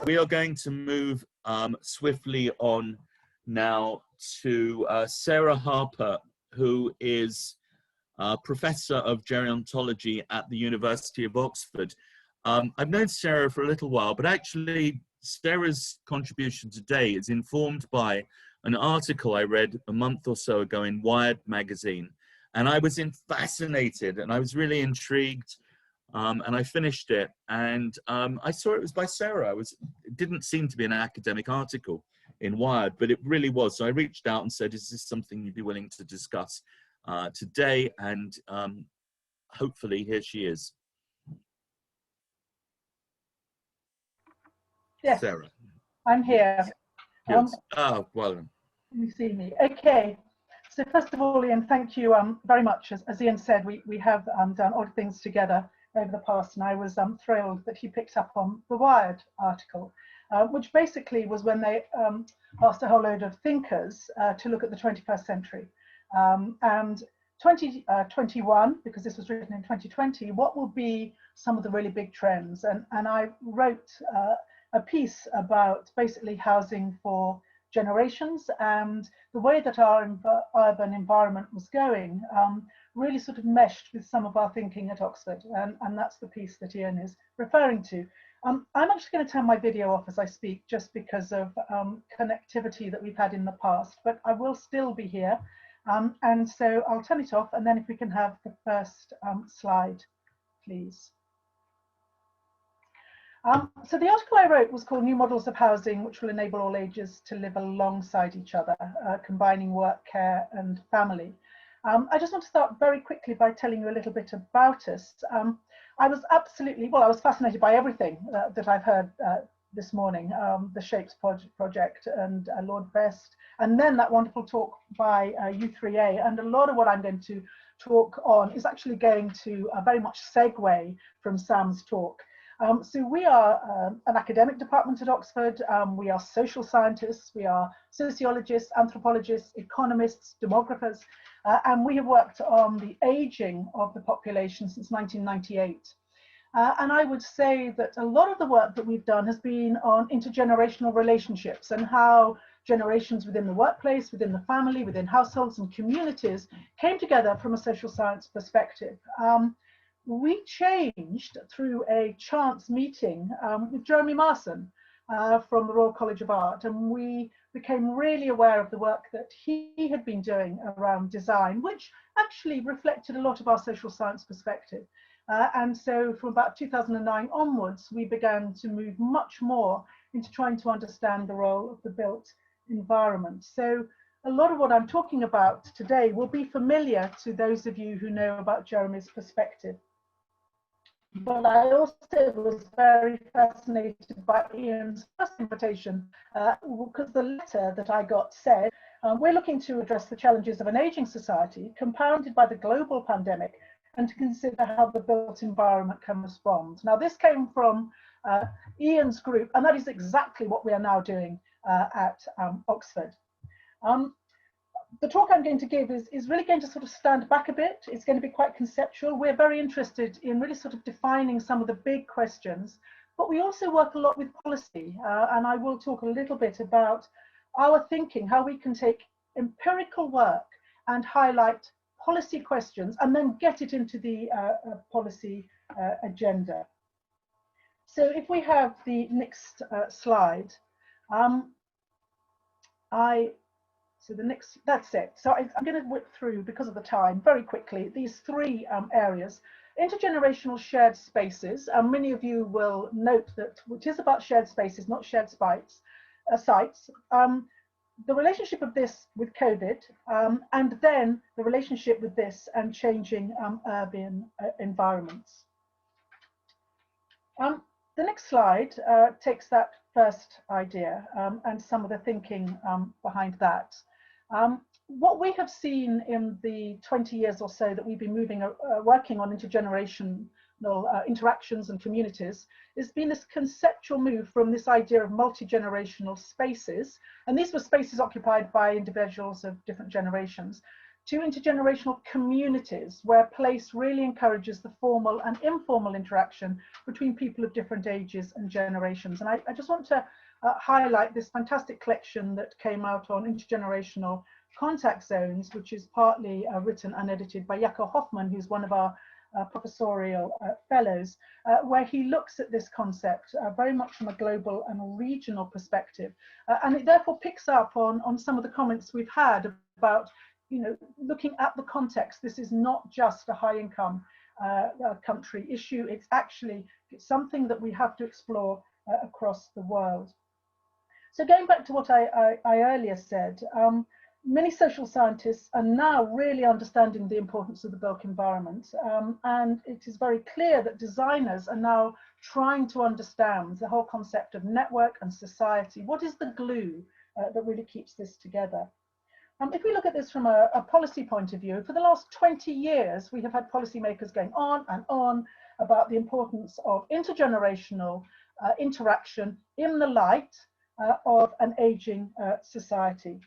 We are going to move swiftly on now to Sarah Harper, who is Professor of Gerontology at the University of Oxford. I've known Sarah for a little while, but actually Sarah's contribution today is informed by an article I read a month or so ago in Wired magazine. And I was fascinated and I was really intrigued. And I finished it, and I saw it was by Sarah. It didn't seem to be an academic article in Wired, but it really was. So I reached out and said, is this something you'd be willing to discuss today? And hopefully here she is. Yes, Sarah. I'm here. Oh, well. You see me. Okay. So first of all, Ian, thank you very much. As Ian said, we have done odd things together over the past, and I was thrilled that he picked up on the Wired article, which basically was when they asked a whole load of thinkers to look at the 21st century. And 2021, because this was written in 2020, what will be some of the really big trends? And I wrote a piece about basically housing for generations and the way that our urban environment was going really sort of meshed with some of our thinking at Oxford, and that's the piece that Ian is referring to. I'm actually going to turn my video off as I speak, just because of connectivity that we've had in the past, but I will still be here, and so I'll turn it off, and then if we can have the first slide, please. So the article I wrote was called New Models of Housing Which Will Enable All Ages to Live Alongside Each Other, Combining Work, Care and Family. I just want to start very quickly by telling you a little bit about us. I was fascinated by everything that I've heard this morning, the Shapes project and Lord Best, and then that wonderful talk by U3A, and a lot of what I'm going to talk on is actually going to very much segue from Sam's talk. So we are an academic department at Oxford. We are social scientists, we are sociologists, anthropologists, economists, demographers, and we have worked on the aging of the population since 1998. And I would say that a lot of the work that we've done has been on intergenerational relationships and how generations within the workplace, within the family, within households and communities came together from a social science perspective. We changed through a chance meeting with Jeremy Marson from the Royal College of Art, and we became really aware of the work that he had been doing around design, which actually reflected a lot of our social science perspective. And so from about 2009 onwards, we began to move much more into trying to understand the role of the built environment. So a lot of what I'm talking about today will be familiar to those of you who know about Jeremy's perspective. But I also was very fascinated by Ian's first invitation because the letter that I got said, we're looking to address the challenges of an aging society compounded by the global pandemic and to consider how the built environment can respond. Now this came from Ian's group, and that is exactly what we are now doing at Oxford. The talk I'm going to give is really going to sort of stand back a bit. It's going to be quite conceptual. We're very interested in really sort of defining some of the big questions, but we also work a lot with policy. And I will talk a little bit about our thinking, how we can take empirical work and highlight policy questions and then get it into the policy agenda. So if we have the next slide, so the next, that's it. So I'm going to whip through, because of the time, very quickly, these three areas. Intergenerational shared spaces. Many of you will note that it is about shared spaces, not shared sites. The relationship of this with COVID, and then the relationship with this and changing urban environments. The next slide takes that first idea and some of the thinking behind that. What we have seen in the 20 years or so that we've been working on intergenerational interactions and communities has been this conceptual move from this idea of multi-generational spaces, and these were spaces occupied by individuals of different generations, to intergenerational communities, where place really encourages the formal and informal interaction between people of different ages and generations. And I just want to highlight this fantastic collection that came out on intergenerational contact zones, which is partly written and edited by Jaco Hoffmann, who's one of our professorial fellows, where he looks at this concept very much from a global and regional perspective. And it therefore picks up on some of the comments we've had about, you know, looking at the context. This is not just a high income country issue. It's something that we have to explore across the world. So going back to what I earlier said, many social scientists are now really understanding the importance of the built environment, and it is very clear that designers are now trying to understand the whole concept of network and society. What is the glue that really keeps this together? If we look at this from a policy point of view, for the last 20 years, we have had policymakers going on and on about the importance of intergenerational interaction in the light of an aging society.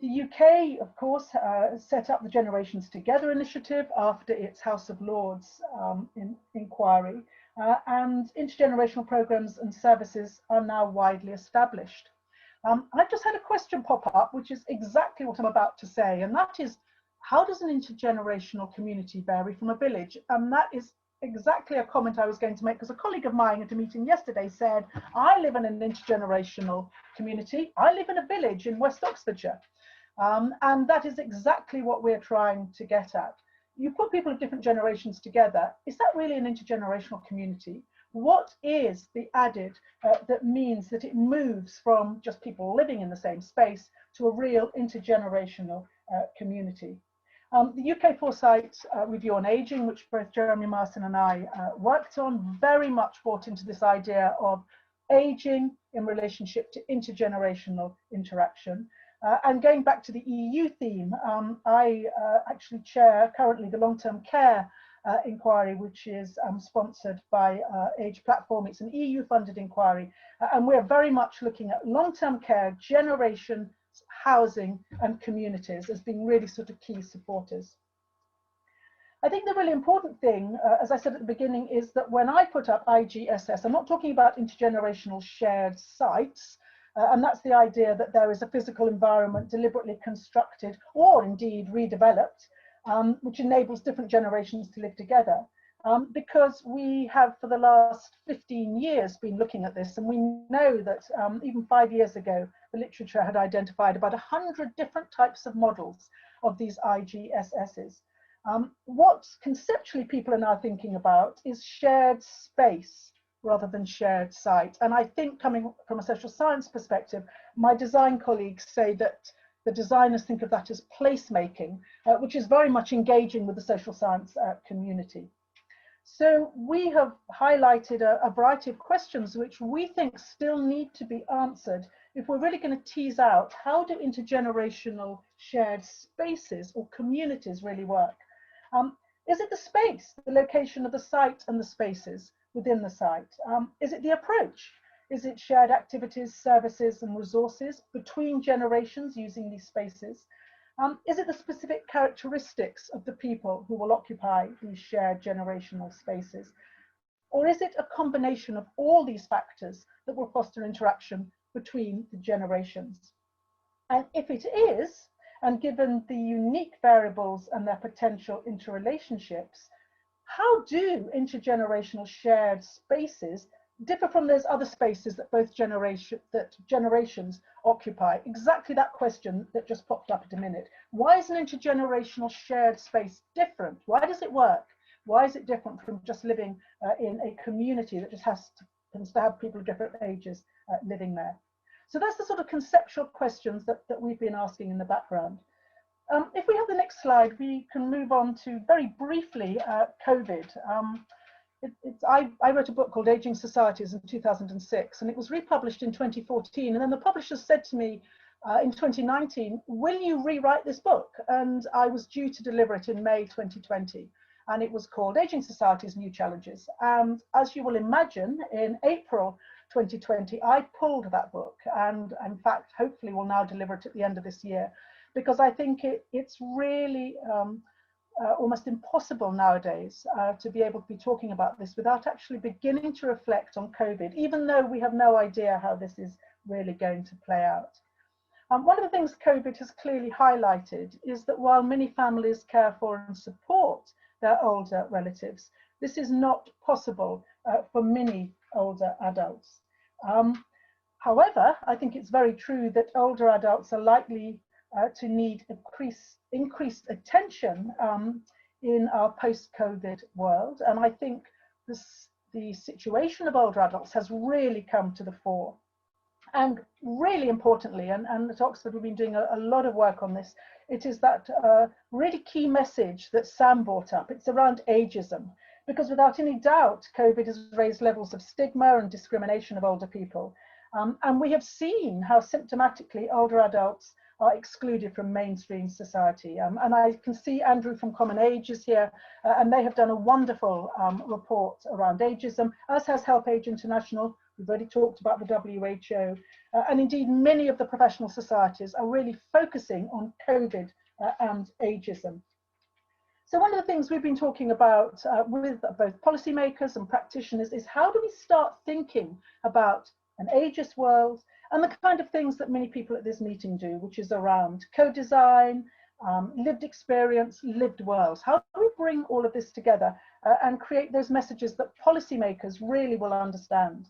The UK, of course, set up the Generations Together initiative after its House of Lords inquiry, and intergenerational programmes and services are now widely established. I've just had a question pop up, which is exactly what I'm about to say, and that is, how does an intergenerational community vary from a village? And that is exactly a comment I was going to make, because a colleague of mine at a meeting yesterday said, I live in an intergenerational community. I live in a village in West Oxfordshire. And that is exactly what we're trying to get at. You put people of different generations together. Is that really an intergenerational community? What is the added that means that it moves from just people living in the same space to a real intergenerational community? The UK Foresight Review on Aging, which both Jeremy Marson and I worked on, very much brought into this idea of aging in relationship to intergenerational interaction. And going back to the EU theme, I actually chair currently the long-term care inquiry, which is sponsored by Age Platform. It's an EU-funded inquiry, and we're very much looking at long-term care, generation, housing, and communities as being really sort of key supporters. I think the really important thing, as I said at the beginning, is that when I put up IGSS, I'm not talking about intergenerational shared sites, and that's the idea that there is a physical environment deliberately constructed or indeed redeveloped, which enables different generations to live together. Because we have for the last 15 years been looking at this, and we know that even 5 years ago, the literature had identified about 100 different types of models of these IGSSs. What conceptually people are now thinking about is shared space rather than shared site. And I think, coming from a social science perspective, my design colleagues say that the designers think of that as placemaking, which is very much engaging with the social science community. So we have highlighted a variety of questions which we think still need to be answered if we're really going to tease out how do intergenerational shared spaces or communities really work. Is it the space, the location of the site and the spaces within the site? Is it the approach? Is it shared activities, services and resources between generations using these spaces? Is it the specific characteristics of the people who will occupy these shared generational spaces? Or is it a combination of all these factors that will foster interaction between the generations? And if it is, and given the unique variables and their potential interrelationships, how do intergenerational shared spaces differ from those other spaces that both generations occupy? Exactly that question that just popped up in a minute. Why is an intergenerational shared space different? Why does it work? Why is it different from just living in a community that just happens to have people of different ages living there? So that's the sort of conceptual questions that we've been asking in the background. If we have the next slide, we can move on to very briefly COVID. I wrote a book called Aging Societies in 2006, and it was republished in 2014. And then the publisher said to me in 2019, will you rewrite this book? And I was due to deliver it in May 2020. And it was called Aging Societies, New Challenges. And as you will imagine, in April 2020, I pulled that book, and in fact, hopefully will now deliver it at the end of this year, because I think it's really almost impossible nowadays to be able to be talking about this without actually beginning to reflect on COVID, even though we have no idea how this is really going to play out. One of the things COVID has clearly highlighted is that while many families care for and support their older relatives, this is not possible for many older adults. However, I think it's very true that older adults are likely to need increased attention in our post-COVID world. And I think the situation of older adults has really come to the fore. And really importantly, and at Oxford we've been doing a lot of work on this, it is that really key message that Sam brought up. It's around ageism, because without any doubt, COVID has raised levels of stigma and discrimination of older people. And we have seen how symptomatically older adults are excluded from mainstream society. And I can see Andrew from Common Age is here, and they have done a wonderful report around ageism, as has Help Age International. We've already talked about the WHO, and indeed many of the professional societies are really focusing on COVID and ageism. So one of the things we've been talking about with both policymakers and practitioners is how do we start thinking about an ageist world and the kind of things that many people at this meeting do, which is around co-design, lived experience, lived worlds. How do we bring all of this together and create those messages that policymakers really will understand?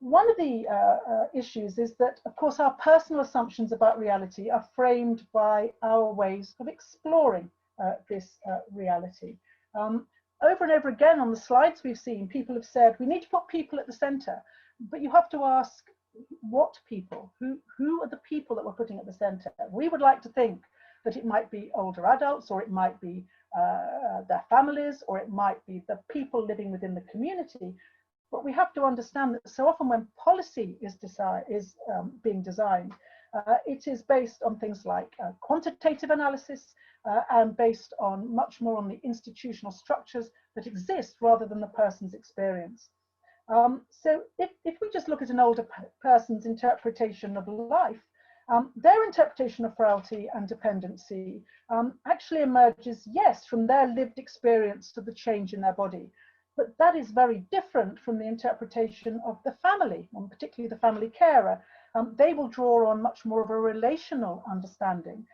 One of the issues is that, of course, our personal assumptions about reality are framed by our ways of exploring this reality. Over and over again on the slides we've seen, people have said we need to put people at the centre, but you have to ask what people, who are the people that we're putting at the centre? We would like to think that it might be older adults, or it might be their families, or it might be the people living within the community. But we have to understand that so often when policy is being designed, it is based on things like quantitative analysis and based on much more on the institutional structures that exist rather than the person's experience. So if we just look at an older person's interpretation of life, their interpretation of frailty and dependency actually emerges, yes, from their lived experience of the change in their body. But that is very different from the interpretation of the family, and particularly the family carer. They will draw on much more of a relational understanding.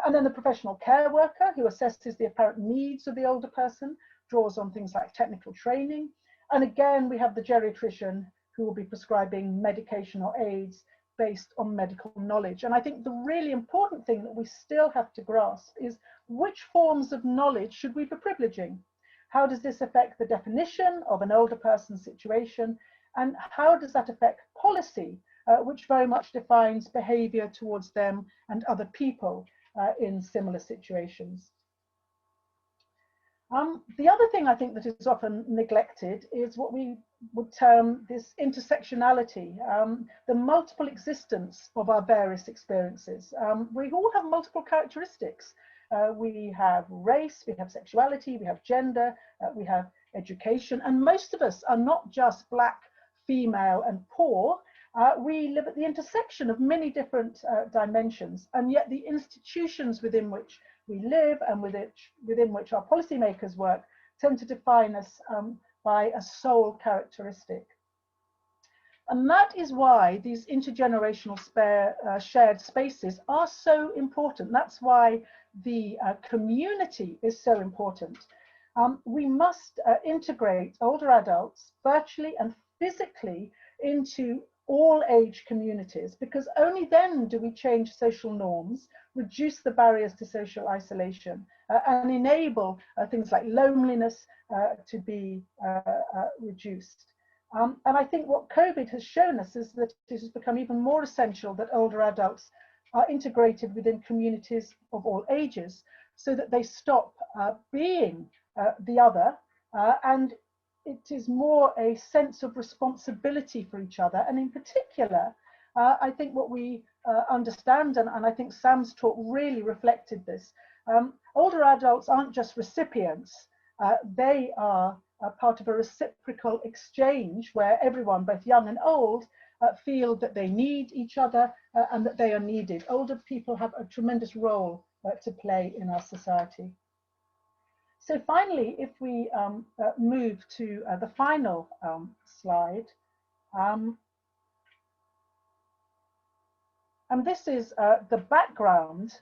And then the professional care worker, who assesses the apparent needs of the older person, draws on things like technical training. And again, we have the geriatrician who will be prescribing medication or aids based on medical knowledge. And I think the really important thing that we still have to grasp is which forms of knowledge should we be privileging? How does this affect the definition of an older person's situation? And how does that affect policy, which very much defines behaviour towards them and other people in similar situations? The other thing I think that is often neglected is what we would term this intersectionality, the multiple existence of our various experiences. We all have multiple characteristics. We have race, we have sexuality, we have gender, we have education, and most of us are not just black, female and poor. We live at the intersection of many different dimensions, and yet the institutions within which we live and within which our policymakers work tend to define us by a sole characteristic. And that is why these intergenerational shared spaces are so important. That's why the community is so important. We must integrate older adults virtually and physically into all age communities, because only then do we change social norms, reduce the barriers to social isolation, and enable things like loneliness to be reduced. And I think what COVID has shown us is that it has become even more essential that older adults are integrated within communities of all ages, so that they stop being the other, and it is more a sense of responsibility for each other. And in particular, I think what we understand, and I think Sam's talk really reflected this, older adults aren't just recipients, they are part of a reciprocal exchange where everyone, both young and old, feel that they need each other and that they are needed. Older people have a tremendous role to play in our society. So finally, if we move to the final slide, and this is the background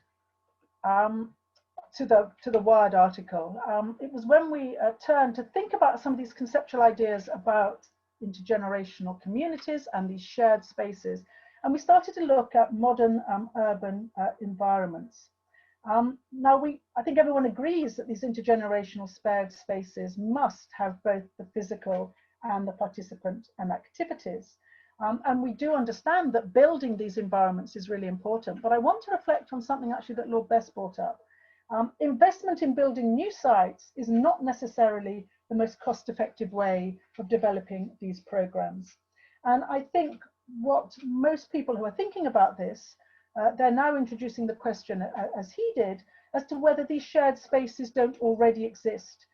to the Wired article. It was when we turned to think about some of these conceptual ideas about intergenerational communities and these shared spaces, and we started to look at modern urban environments. Now, I think everyone agrees that these intergenerational shared spaces must have both the physical and the participant and activities. And we do understand that building these environments is really important, but I want to reflect on something actually that Lord Best brought up. Investment in building new sites is not necessarily the most cost-effective way of developing these programs. And I think what most people who are thinking about this, they're now introducing the question, as he did, as to whether these shared spaces don't already exist.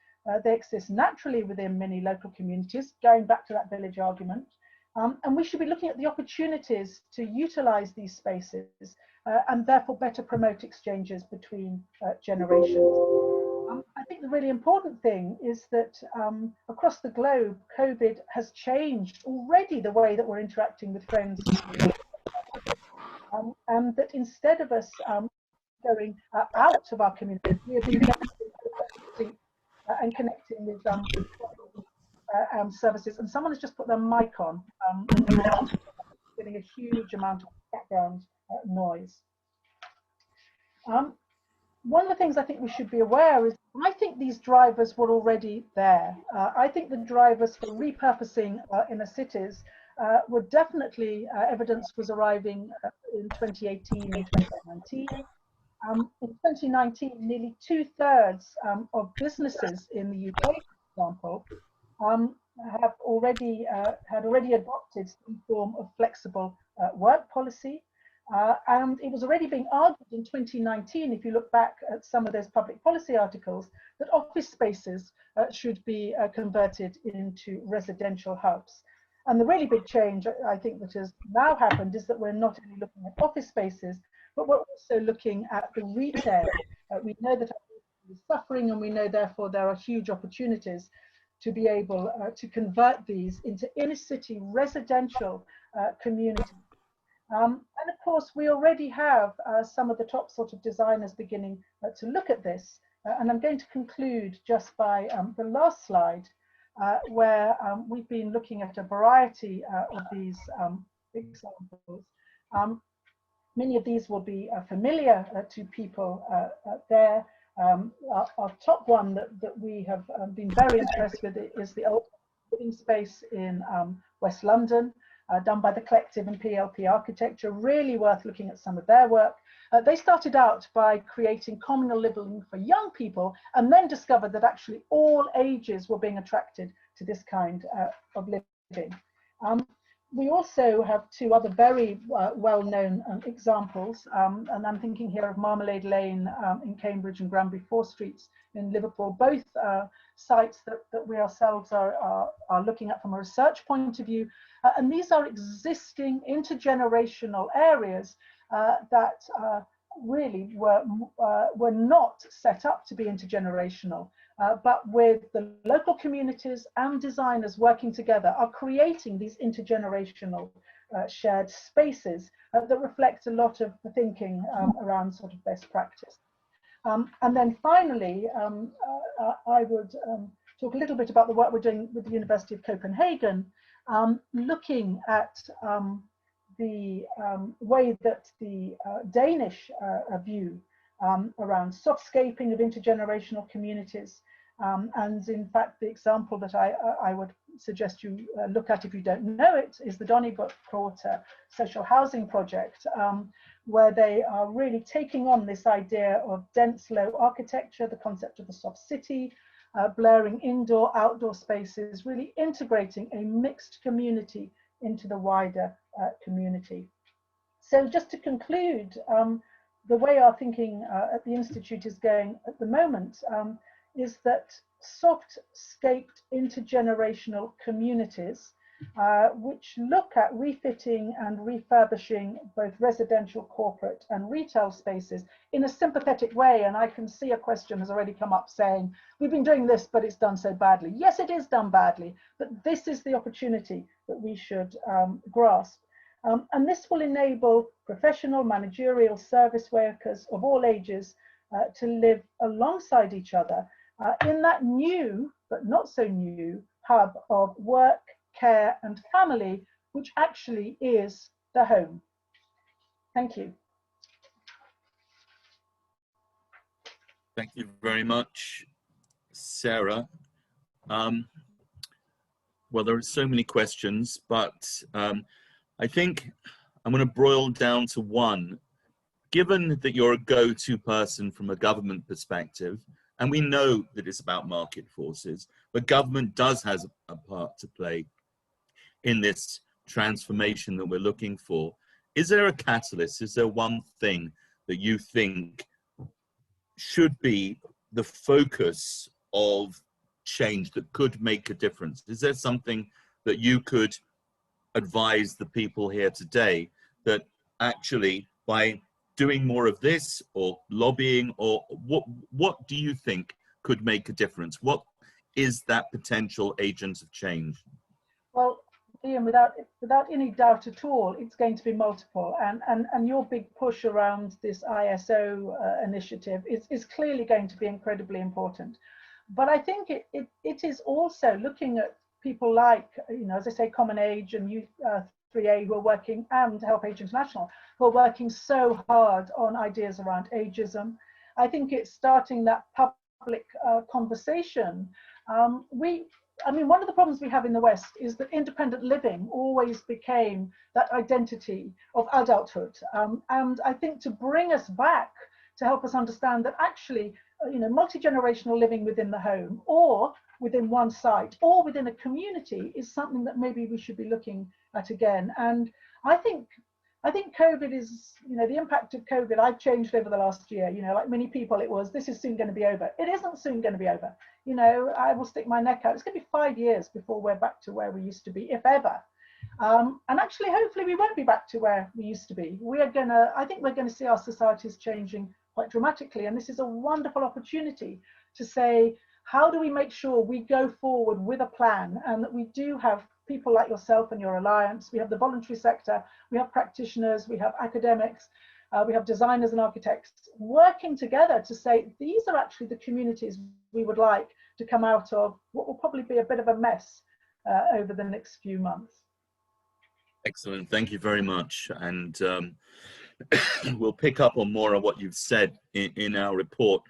They exist naturally within many local communities, going back to that village argument. And we should be looking at the opportunities to utilize these spaces and therefore better promote exchanges between generations. I think the really important thing is that across the globe, COVID has changed already the way that we're interacting with friends. And that instead of us going out of our community, we have been and connecting with services. And someone has just put their mic on, getting a huge amount of background noise. One of the things I think we should be aware is, I think these drivers were already there. I think the drivers for repurposing inner cities were definitely, evidence was arriving in 2018 and 2019. In 2019, nearly 2/3 of businesses in the UK, for example, have already had already adopted some form of flexible work policy. And it was already being argued in 2019, if you look back at some of those public policy articles, that office spaces should be converted into residential hubs. And the really big change, I think, that has now happened is that we're not only looking at office spaces, but we're also looking at the retail. We know that our is suffering, and we know therefore there are huge opportunities to be able to convert these into inner city residential communities. And of course, we already have some of the top sort of designers beginning to look at this. And I'm going to conclude just by the last slide, where we've been looking at a variety of these examples. Many of these will be familiar to people there. Our top one that we have been very impressed with is the old living space in West London. Done by the Collective and PLP Architecture, really worth looking at some of their work. They started out by creating communal living for young people, and then discovered that actually all ages were being attracted to this kind of living. We also have two other very well-known examples, and I'm thinking here of Marmalade Lane in Cambridge and Granby 4 Streets in Liverpool, both sites that we ourselves are looking at from a research point of view. And these are existing intergenerational areas that really were not set up to be intergenerational, but with the local communities and designers working together are creating these intergenerational shared spaces that reflect a lot of the thinking around sort of best practice. And then finally, I would talk a little bit about the work we're doing with the University of Copenhagen, looking at the way that the Danish view around softscaping of intergenerational communities. And in fact, the example that I would suggest you look at if you don't know it is the Donnybrook Quarter social housing project, where they are really taking on this idea of dense low architecture, the concept of the soft city, blurring indoor, outdoor spaces, really integrating a mixed community into the wider community. So just to conclude, the way our thinking at the Institute is going at the moment is that soft-scaped intergenerational communities which look at refitting and refurbishing both residential, corporate and retail spaces in a sympathetic way. And I can see a question has already come up saying, we've been doing this, but it's done so badly. Yes, it is done badly, but this is the opportunity that we should grasp. And this will enable professional, managerial, service workers of all ages to live alongside each other in that new, but not so new, hub of work, care and family, which actually is the home. Thank you. Thank you very much, Sarah. Well, there are so many questions, but I think I'm going to boil down to one. Given that you're a go-to person from a government perspective, and we know that it's about market forces, but government does have a part to play in this transformation that we're looking for. Is there a catalyst? Is there one thing that you think should be the focus of change that could make a difference? Is there something that you could advise the people here today that actually by doing more of this or lobbying, or what do you think could make a difference? What is that potential agent of change? Well, Ian, without any doubt at all, it's going to be multiple, and your big push around this ISO initiative is clearly going to be incredibly important. But I think it is also looking at people like, you know, as I say, Common Age and Youth 3A who are working, and Help Age International, who are working so hard on ideas around ageism. I think it's starting that public conversation. I mean, one of the problems we have in the West is that independent living always became that identity of adulthood. And I think to bring us back, to help us understand that actually, you know, multi-generational living within the home or within one site or within a community is something that maybe we should be looking at again. And I think COVID is, you know, the impact of COVID, I've changed over the last year, you know, like many people it was, this is soon going to be over. It isn't soon going to be over. You know, I will stick my neck out. It's going to be 5 years before we're back to where we used to be, if ever. And actually, hopefully we won't be back to where we used to be. I think we're going to see our societies changing quite dramatically. And this is a wonderful opportunity to say, how do we make sure we go forward with a plan, and that we do have people like yourself and your alliance, we have the voluntary sector, we have practitioners, we have academics, we have designers and architects working together to say, these are actually the communities we would like to come out of what will probably be a bit of a mess over the next few months. Excellent, thank you very much. And we'll pick up on more of what you've said in our report.